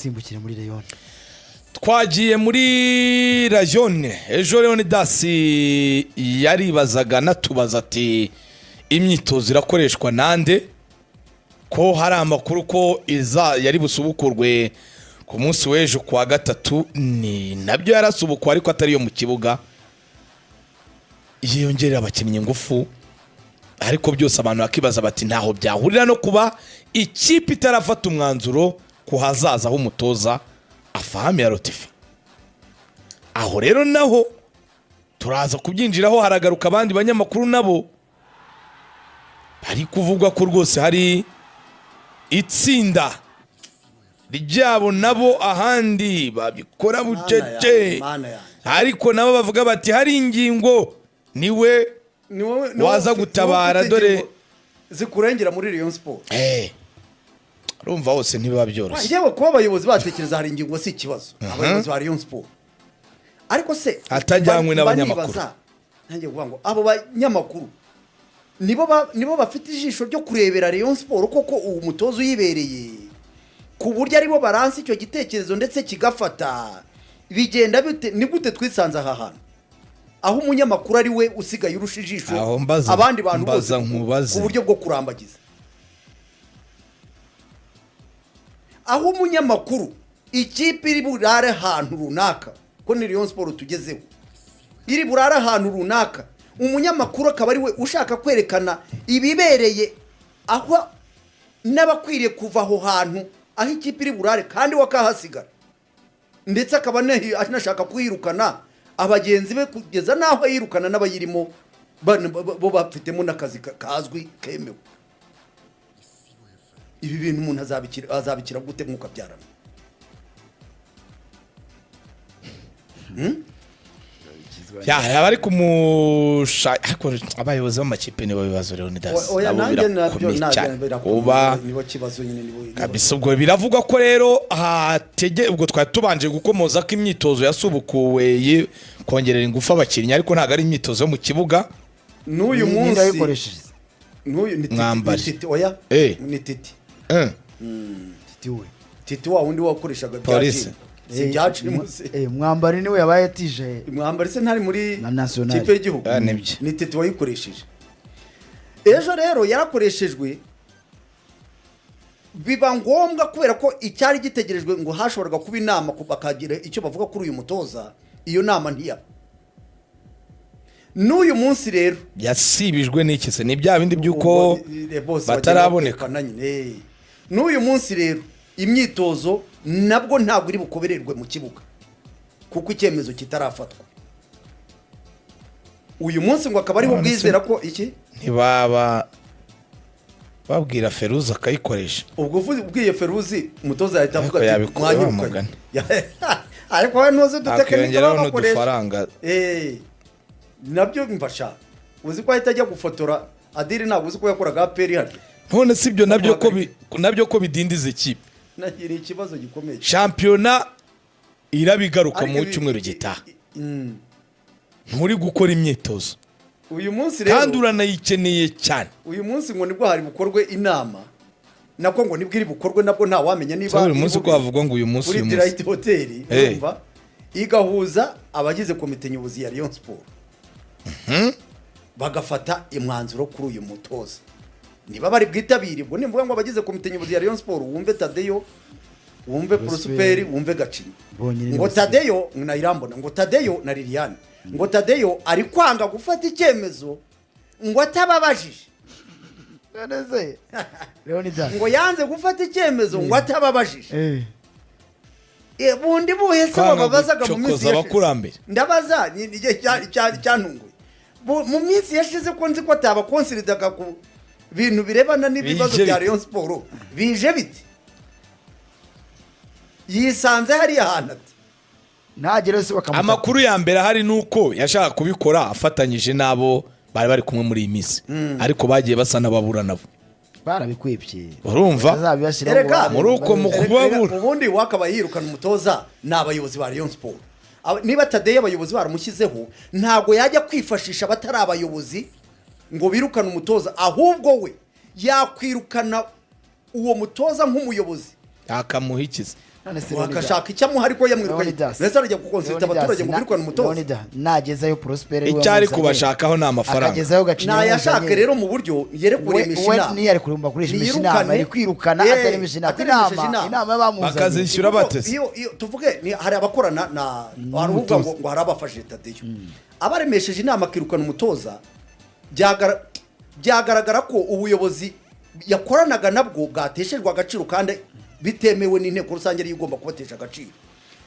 twisimbukire muri Rayon. Twagiye muri Rayon. Ejo Leonidas yaribazaga natubaza ati imyitozo irakoreshwa nande, ko hari amakuru ko yari busubukurwe ku munsi w'ejo kwa gatatu, ni nabyo yarasubukwa ariko atari yo mu kibuga, yiyongerera abakinnyi ngufu, ariko byose abantu bakibaza bati ntaho byahurira no kuba ikipe itarafata umwanzuro ku hazaza h'umutoza Afahami ya Rotifi. Aho rero naho turaza kubyinjiraho, haragaruka abandi banyamakuru nabo bari kuvuga ko rwose hari itsinda ryabo nabo ahandi babikora bucece, ariko nabo bavuga bati hari ingingo niwe waza gutabara, dore zikurengera muri Rayon Sport. Urumva hose ntibiba byoroshye. Ngewe kuba abayobozi batekereza hari ingingo si ikibazo, abayobozi ba Rayon Sport. Ariko se atajyanywe n'abanyamakuru, nanjye kuvuga ngo abo banyamakuru nibo bafite ijisho ryo kurebera Rayon Sport koko uwo mutozo uyibereye, ku buryo aribo baranse icyo gitekerezo ndetse kigafata. Bigenda bite? Ni gute twisanze aha hantu aho umunyamakuru ari we usigaye urusha ijisho abandi bantu bose ku buryo bwo kurambagiza? Aho umunyamakuru ikipe iri burare ahantu runaka, ko ni Rayon Sport tugezeho, iri burare ahantu runaka, umunyamakuru akaba ari we ushaka kwerekana ibibereye aho n'abakwiriye kuva aho hantu aho ikipe iri burare kandi wakahasigara, ndetse akaba anashaka kwirukana abagenzi be kugeza naho yirukana n'abayirimo bo bafitemo n'akazi kazwi kemewe. Ibi bintu umuntu azabikira gute mwuka byarana? Abari kumusha, ariko abayobozi b'amakipe nibo bibazo rero nibo kibazo nyine kabisa. Ubwo biravugwa ko rero ubwo twari tubanje gukomoza ko imyitozo yasubukuwe kongerera ingufu abakinnyi, ariko ntabwo ari imyitozo yo mu kibuga. N'uyu munsi ndayikoresheje, n'uyu ni Titi, oya ni Titi. Titi wa wundi wakoreshaga polisi. Mwambari niwe yabaye tije. Mwambari se ntari muri kipe y'igihugu, ni Titi wayikoresheje. Ejo rero yarakoreshejwe, biba ngombwa kubera ko icyari gitegerejwe ngo hashoboraga kuba inama bakagira icyo bavuga kuri uyu mutoza, iyo nama ntiyaba. N'uyu munsi rero yasibijwe n'iki se? Ni bya bindi by'uko bataraboneka. N'uyu munsi rero imyitozo nabwo ntabwo iri bukobererwe mu kibuga kuko icyemezo kitarafatwa. Uyu munsi ngo akaba ari bwizera ko iki ntibaba babwira Feruzi akayikoresha. Ubwo ubwiye Feruzi umutoza yahita avuga ati mwanyirukanye, ariko we ntuzi dutekenika n'udufaranga nabyo mfasha. Uzi ko ahita ajya gufotora Adiri, ntabwo uzi ko yakoraga APR hano. None sibyo nabyo ko bidindiza ikipe. Nagira ikibazo gikomeye. Shampiyona irabigaruka mu cyumweru gitaha. Nturi gukora imyitozo uyu munsi rero, kandi uranayikeneye cyane. Uyu munsi ngo nibwo hari bukorwe inama, nako ngo nibwo iri bukorwe, nabwo nta wamenya niba uyu munsi ko havugwa ngo uyu munsi Direct Hotel urumva igahuza abagize komite nyobozi ya Rayon Sport, bagafata imwanzuro kuri uyu mutoza. Niba bari bwitabire, ubwo nimvuga ngo abagize komite nyobozi ya Rayon Sport, wumve Tadeyo, wumve Prosperi, wumve Gacinya, ngo Tadeyo na Irambona, ngo Tadeyo na Liliane, ngo Tadeyo ari kwanga gufata icyemezo ngo atababajije. Ngo yanze gufata icyemezo ngo atababajije. Bundi buhese babazaga mu minsi yashize. Ndabaza igihe cyantunguye mu minsi yashize ko nzi ko atabakonsiridaga ku bintu birebana n'ibibazo bya Rayon Sport. Bije biti yisanze hari ahantu ati ntagere se bakamuta. Amakuru ya mbere hari nuko yashaka kubikora afatanyije nabo bari kumwe muri iyi minsi, ariko bagiye basa n'ababura nabo. Barabikwepye, urumva muri uko mu kubabura. Ubundi wakaba yirukana umutoza n'abayobozi ba Rayon Sport. Niba Tadeyo abayobozi baramushyizeho, ntago yajya kwifashisha abatari abayobozi ngo birukane umutoza, ahubwo we yakwirukana uwo mutoza nk'umuyobozi akamuhikiza. None se wakashaka icyamuha ariko yamwirukanye Leonidas. mbese arajya gukonsita abaturage ngo birukane umutoza Leonidas, nagezayo Prosper icyari kubashakaho ni amafaranga akagezayo Gacinya nayashaka rero mu buryo yere kuremisha we inama niyari kurumba kurisha Niyirukane. inama ari kwirukana Eh, ataremisha ataremesheje inama inama. bamuzanye bakazishyura batese iyo tuvuge hari abakorana na hari uvuga ngo hari abafashije Tadeyo abaremesheje inama akirukana umutoza byagaragara ko ubuyobozi yakoranaga nabwo bwateshejwe agaciro kandi bitemewe n'inteko rusange ariyo igomba kubatesha agaciro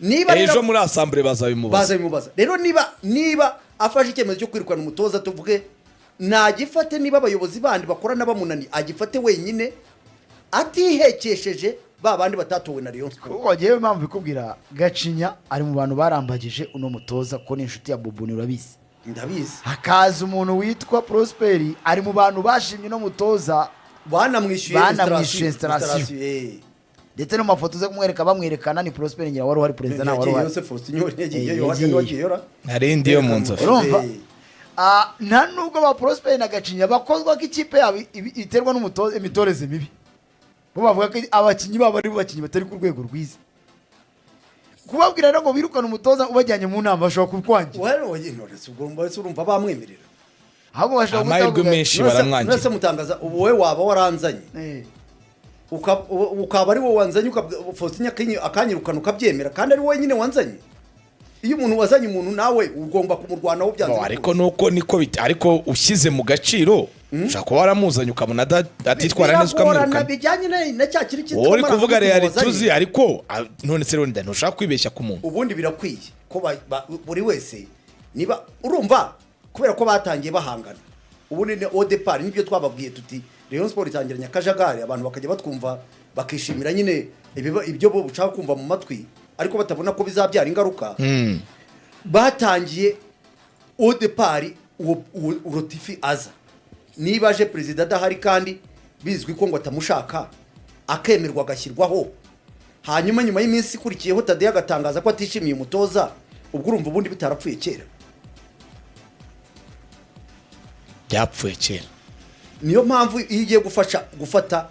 niba ejo muri asambure bazabimubaza rero niba afashe icyemezo cyo kwirukana umutoza tuvuge nagifate niba abayobozi bandi bakorana bamunani agifate wenyine atihekesheje ba bandi batatowe na Rayon Sport kuko ngewe impamvu bikubwira Gacinya ari mu bantu barambagije uno mutoza ko ni inshuti ya Boboni urabizi ndabizi hakaza umuntu witwa Prosper ari mu bantu bashimye no mutoza banamwishyuye installation ndetse no mafoto zo kumwereka bamwerekana ni Prosper ngira wari perezida na wari Yose Faustin yagiye hari indi yo mu nzovu urumva nta nubwo ba Prosper na Gacinya bakozwa ko ikipe yabo iterwa n'umutoza imitoreze mibi bo bavuga ko abakinnyi babo ari bakinnyi batari ku rwego rwiza kubabwira rero ngo birukane umutoza ubajyanye mu nama bashobora kubikwangira wari urumva bamwemerera ahubwo bashobora amahirwe menshi baramwangira nose mutangaza ubu wowe waba waranzanye ukaba ari wowe wanzanye Faustin akanyirukana ukabyemera kandi ari wowe nyine wanzanye iyo umuntu wazanye umuntu nawe ugomba kumurwanaho byanze ariko nuko niko ariko ushyize mu gaciro ushaka kuba waramuzanye ukabona atitwara neza ukamwirukana bijyanye na cya kiri cyitwa uri kuvuga reality tuzi ariko none se Leonidas ntushaka kwibeshya ku muntu ubundi birakwiye ko buri wese niba urumva kubera ko batangiye bahangana ubundi ni au départ nibyo twababwiye tuti Rayon Sport itangiranya akajagari abantu bakajya batwumva bakishimira nyine ibyo bo bushaka kumva mu matwi ariko batabona ko bizabyara ingaruka batangiye au départ urotifi aza niba aje perezida adahari kandi bizwi ko ngo atamushaka akemerwa agashyirwaho hanyuma nyuma y'iminsi ikurikiyeho Tadeyo agatangaza ko atishimiye umutoza ubwo urumva ubundi bitarapfuye kera byapfuye kera niyo mpamvu iyo ugiye gufata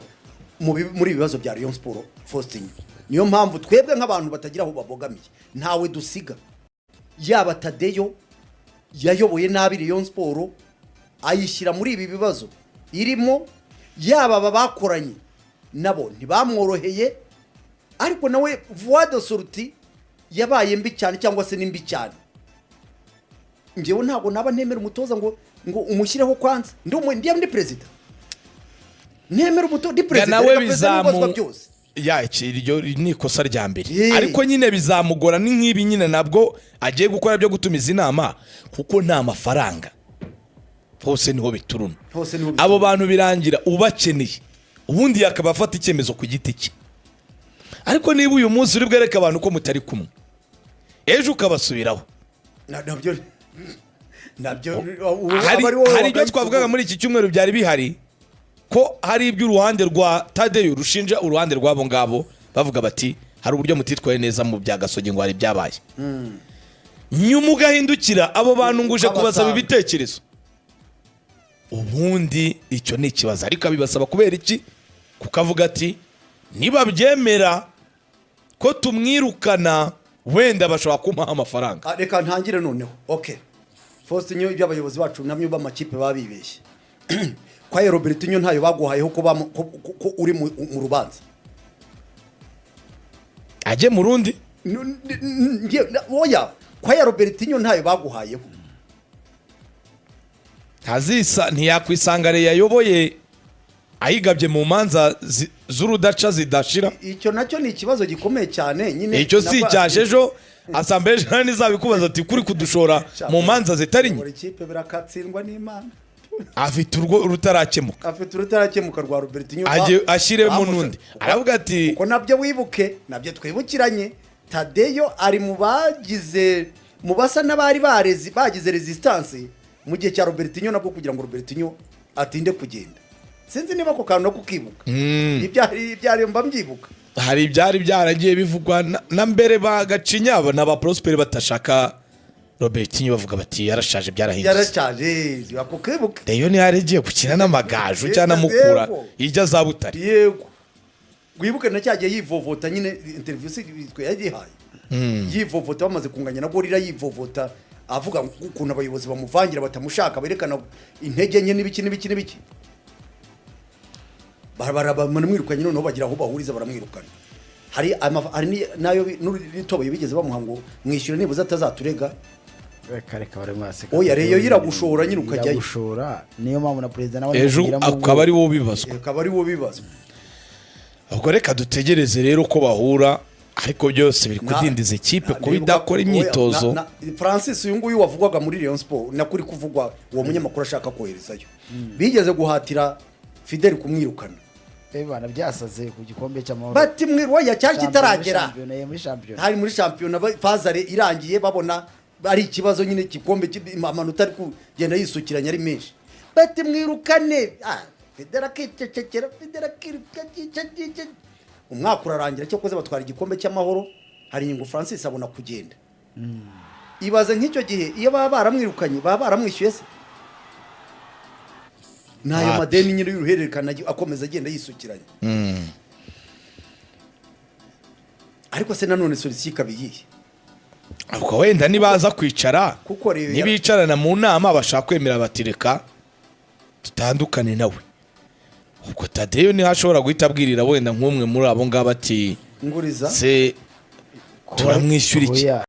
muri ibibazo bya Rayon Sport Faustin niyo mpamvu twebwe nk'abantu batagira aho babogamiye ntawe dusiga yaba Tadeyo yayoboye nabi Rayon Sport ayishyira muri ibi bibazo irimo yaba aba bakoranye nabo ntibamworoheye ariko nawe voix de sortie yabaye mbi cyane cyangwa se nimbi cyane ngewe ntabwo naba ntemera umutoza ngo umushyireho kwanza ndi perezida ntemera umutoza ndi perezida nawe bizamu iryo ni ikosa rya mbere ariko nyine bizamugora ni nk'ibi nyine nabwo agiye gukora byo gutumiza inama kuko nta mafaranga hose niho bituruna abo bantu birangira ubakeneye ubundi yakaba afata icyemezo ku giti cye ariko niba uyu munsi uri bwereke abantu ko mutari kumwe ejo ukabasubiraho hari ibyo twavugaga muri iki cyumweru byari bihari ko hari iby'uruhande rwa Tadeyo rushinja uruhande rw'abo ngabo bavuga bati hari uburyo mutitwaye neza mu bya Gasogi ngo hari byabaye nyuma ugahindukira abo bantu nguje kubasaba ibitekerezo ubundi icyo ni ikibazo ariko abibasaba kubera iki kukavuga ati niba byemera ko tumwirukana wenda bashobora kumuha amafaranga reka ntangire noneho Faustin ibyo abayobozi bacu namwe b'amakipe babibeshye kwa Robertinho ntayo baguhayeho ko uri mu rubanza ajye mu rundi oya kwa Robertinho ntayo baguhayeho ntiyakwisangare yayoboye ayigabye mu manza z'urudaca zidashira icyo nacyo ni ikibazo gikomeye cyane nyine icyo si icyaje ejo asambere jana izabikubaza ati kuri kudushora mu manza zitari nke ikipe birakatsindwa n'Imana afite urutarakemuka rwa Robertinho ashyiremo n'undi aravuga ati ko nabyo wibuke nabyo twibukiranye Tadeyo ari mu basa n'abari bagize resistance mu gihe cya Robertinho nabwo kugira ngo Robertinho atinde kugenda sinzi niba ko kantu no kukibuka ibyari mba mbyibuka hari ibyari byaragiye bivugwa na mbere bagacinya na Prosper batashaka Robertinho bavuga bati yarashaje byarahindutse bakukibuka Tadeyo ni yaregiye gukina n'amagaju cyane mukura ijya za Butare yego wibuke na cyagiye yivovota nyine interview yagihaye yivovota bamaze kunganya na gorira yivovota avuga ukuntu abayobozi bamuvangira batamushaka berekana intege nke n'ibiki baramwirukanye noneho bagira aho bahuriza baramwirukana hari nayo n'itoboye bigeze bamuha ngo mwishyure nibuze atazaturega reka bari mwaseka oya reyo yiragushora nyine ukajyayo gushora niyo mpamvu na president nawe ejo akaba ari wo bibazwa ubwo reka dutegereze rero ko bahura ariko byose biri kudindiza ikipe kuba idakora imyitozo. Francis uyu nguyu wavugwaga muri Rayon Sport nakuri kuvugwa uwo munyamakuru ashaka koherezayo bigeze guhatira Fidel kumwirukana bana byasaze ku gikombe cy'amahoro bati mwirwa ya cyari kitaragera hari muri champion fazare irangiye babona ari ikibazo nyine gikombe amanota ari kugenda yisukiranya ari menshi bati mwirukane Fidel akicecekera Fidel akirikacecekera umwaka urarangira cyo koze batwara igikombe cy'amahoro hari ingo Francis abona kugenda ibaze nk'icyo gihe iyo baba baramwirukanye baba baramwishyuye se nayo madeni nyine y'uruhererekana akomeza agenda yisukiranya ariko se nanone solution kabiyihe ubwo wenda nibaza kwicara nibicarana mu nama bashaka kwemera batireka tutandukane nawe ubwo Tadeyo ni hashobora guhita abwirira wenda nk'umwe muri abo ngabo ati nguriza se turamwishyura iki